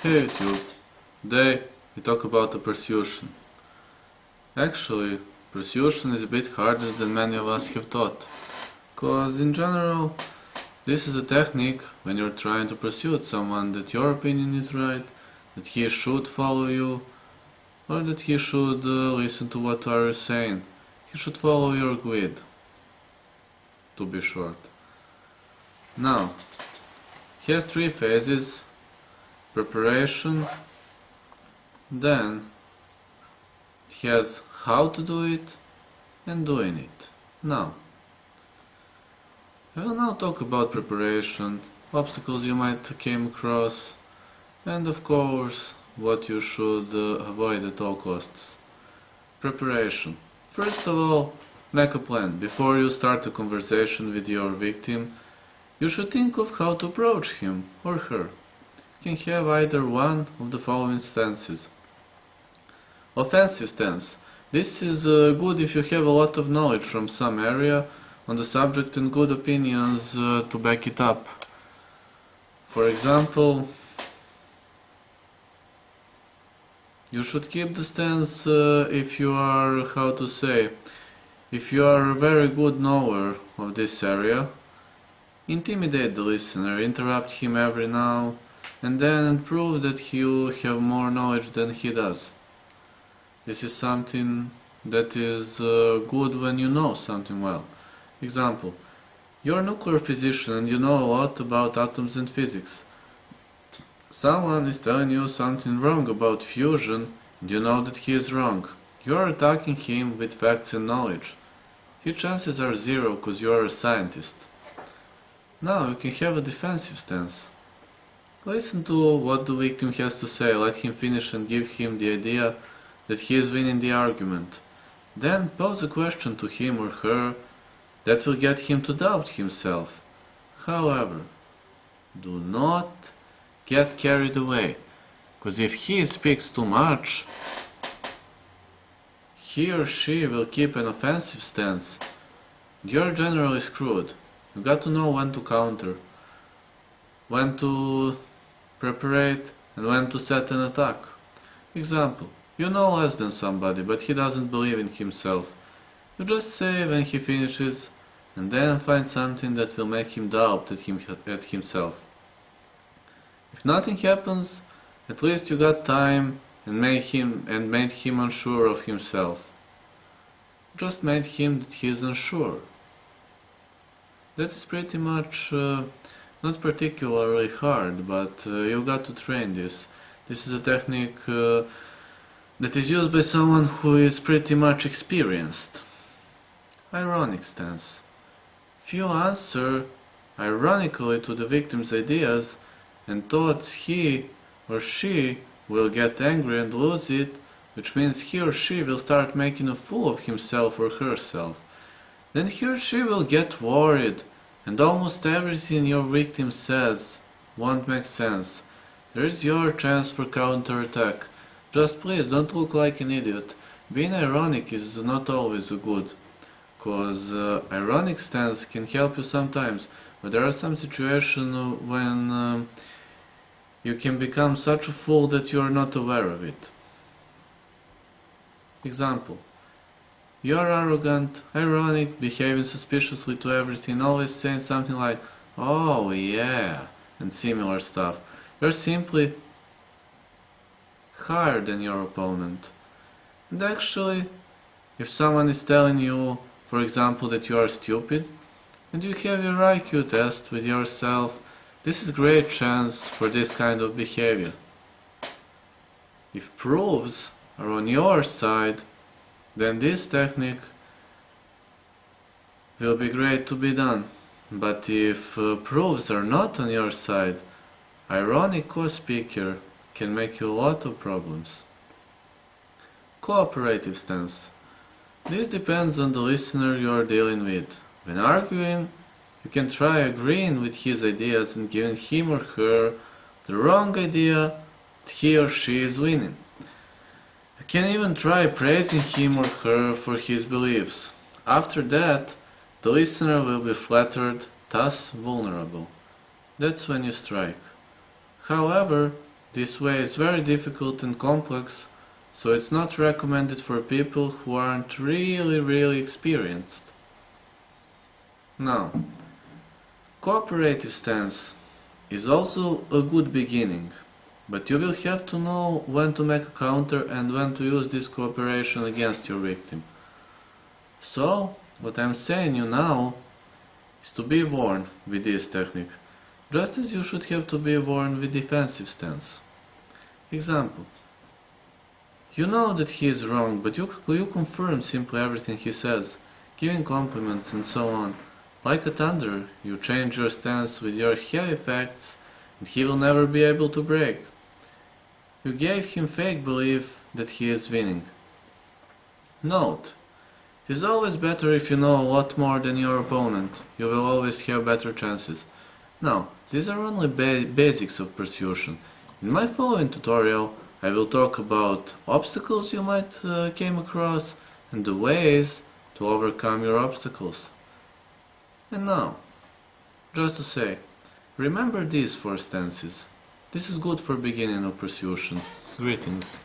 Hey YouTube, today we talk about the persuasion. Actually, persuasion is a bit harder than many of us have thought, cause in general, this is a technique when you're trying to persuade someone that your opinion is right, that he should follow you, or that he should listen to what you are saying. He should follow your lead, to be short. Now, he has three phases: preparation, then he has how to do it and doing it. Now, I will now talk about preparation, obstacles you might came across, and of course what you should avoid at all costs. Preparation. First of all, make a plan. Before you start a conversation with your victim, you should think of how to approach him or her. You can have either one of the following stances. Offensive stance. This is good if you have a lot of knowledge from some area on the subject and good opinions to back it up. For example, you should keep the stance if you are, if you are a very good knower of this area. Intimidate the listener, interrupt him every now and then and prove that you have more knowledge than he does. This is something that is good when you know something well. Example, you're a nuclear physician and you know a lot about atoms and physics. Someone is telling you something wrong about fusion and you know that he is wrong. You are attacking him with facts and knowledge. His chances are zero because you are a scientist. Now you can have a defensive stance. Listen to what the victim has to say, let him finish and give him the idea that he is winning the argument. Then pose a question to him or her that will get him to doubt himself. However, do not get carried away, because if he speaks too much, he or she will keep an offensive stance. You're generally screwed. You got to know when to counter, when to preparate, and when to set an attack. Example, you know less than somebody, but he doesn't believe in himself. You just say when he finishes, and then find something that will make him doubt at himself. If nothing happens, at least you got time and made him unsure of himself. Just made him that he is unsure. That is pretty much not particularly hard, but you got to train this. This is a technique that is used by someone who is pretty much experienced. Ironic stance. If you answer ironically to the victim's ideas and thoughts, he or she will get angry and lose it, which means he or she will start making a fool of himself or herself. Then he or she will get worried, and almost everything your victim says won't make sense. There is your chance for counterattack. Just please don't look like an idiot. Being ironic is not always good, cause ironic stance can help you sometimes, but there are some situations when you can become such a fool that you are not aware of it. Example, you are arrogant, ironic, behaving suspiciously to everything, always saying something like, "Oh yeah," and similar stuff. You're simply higher than your opponent. And actually, if someone is telling you, for example, that you are stupid, and you have your IQ test with yourself, this is a great chance for this kind of behavior. If proofs are on your side, then this technique will be great to be done. But if proofs are not on your side, ironic co-speaker can make you a lot of problems. Cooperative stance. This depends on the listener you are dealing with. When arguing, you can try agreeing with his ideas and giving him or her the wrong idea that he or she is winning. You can even try praising him or her for his beliefs. After that, the listener will be flattered, thus vulnerable. That's when you strike. However, This way is very difficult and complex, so it's not recommended for people who aren't really experienced. Now, cooperative stance is also a good beginning, but you will have to know when to make a counter and when to use this cooperation against your victim. So, what I'm saying you now is to be warned with this technique, just as you should have to be warned with defensive stance. Example. You know that he is wrong, but you confirm simply everything he says, giving compliments and so on. Like a thunder, you change your stance with your heavy facts, and he will never be able to break. You gave him fake belief that he is winning. Note, it is always better if you know a lot more than your opponent. You will always have better chances. Now, these are only basics of persuasion. In my following tutorial, I will talk about obstacles you might came across and the ways to overcome your obstacles. And now, just to say, remember these 4 stances. This is good for beginning of persuasion. Greetings.